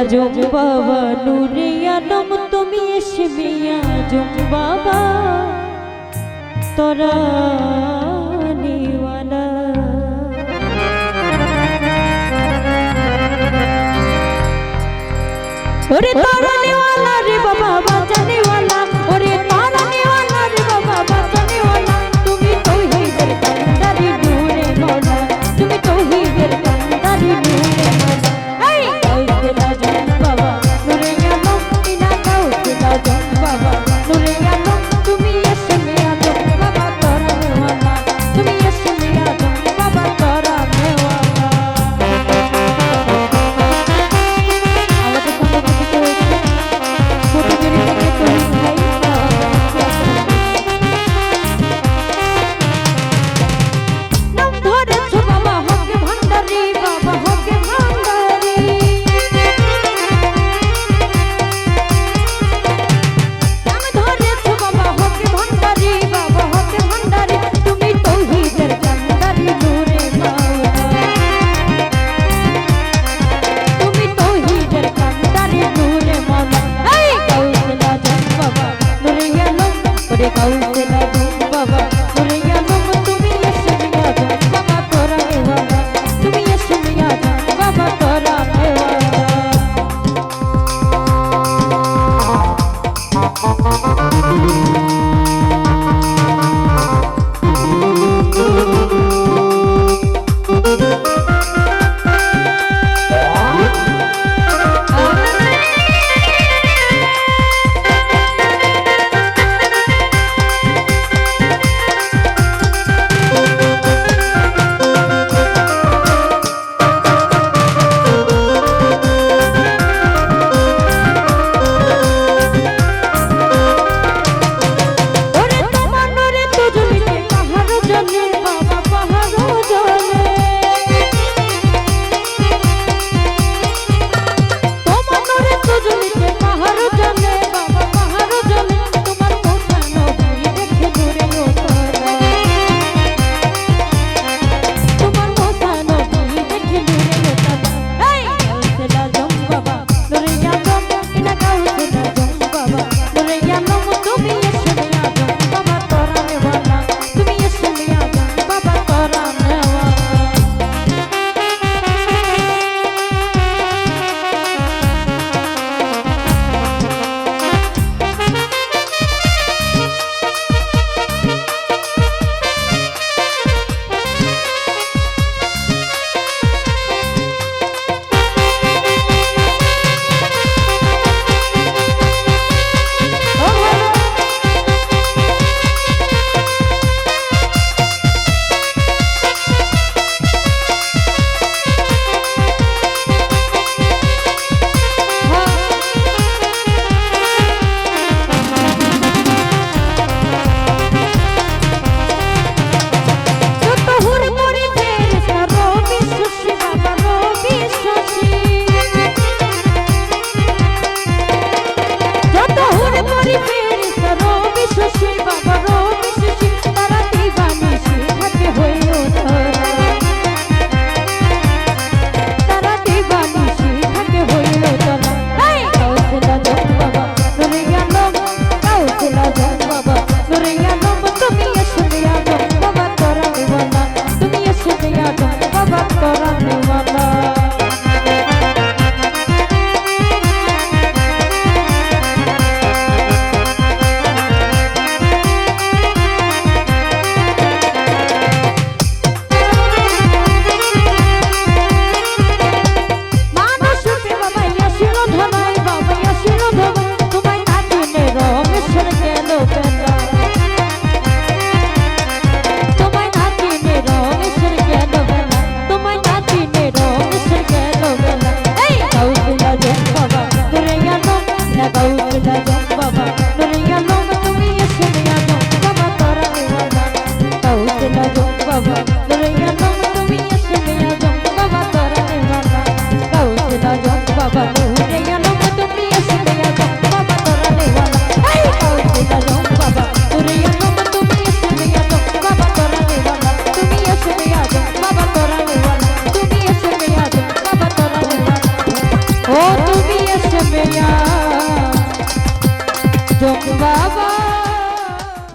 আজম বাবা নূরে আলম তুমি ইসমে আজম বাবা তোরা নিওয়ালা ওরে তোরা নিওয়ালা রে বাবা বাঁচানে ওয়ালা ওরে তোরা নিওয়ালা রে বাবা বাঁচানে ওয়ালা তুমি তৌহিদের কান্দারি নূরে মওলা তুমি তৌহিদের কান্দারি নূরে মওলা এই গাউসুল আজম বাবা নূরে আলম ইনা গাউসুল আজম বাবা নূরে আলম তুমি ইসমে আজম বাবা তোরা নিওয়ালা তুমি ইসমে আজম বাবা তোরা নিওয়ালা আমাদের সম্পর্কিত হয়েছে ফটোগেরি থেকে তৈরি ভাই নাম ধরেছো বাবা হকে ভান্ডারি বাবা হকে ভান্ডারি নাম ধরেছো বাবা হকে ভান্ডারি বাবা হকে ভান্ডারি তুমি তৌহিদের কান্দারি নূরে মাওলা তুমি তৌহিদের কান্দারি নূরে মাওলা এই গাউসুল আজম বাবা নূরে আলম ওরে গাউসুল আজম বাবা নূরে আলম তুমি ইসমে আজম বাবা তোরা নিওয়ালা তুমি ইসমে আজম বাবা তোরা নিওয়ালা ওরে তোমার নূরে তো জ্বলিতে পাহাড় জ্বলে বাবা পাহাড় জ্বলে তোমার নূরে তো জ্বলিতে পাহাড় জ্বলে বাবা পাহাড় জ্বলে তোমার মুসা নবী দেখে নূরে ওতলা তোমার মুসা নবী দেখে নূরে ওতলা এই গাউসুল আজম বাবা নূরে আলম ইনা গাউসুল আজম বাবা নূরে আলম তুমি ইসমে আজম বাবা তোরা নিওয়ালা তুমি ইসমে আজম বাবা তোরা নিওয়ালা বাবা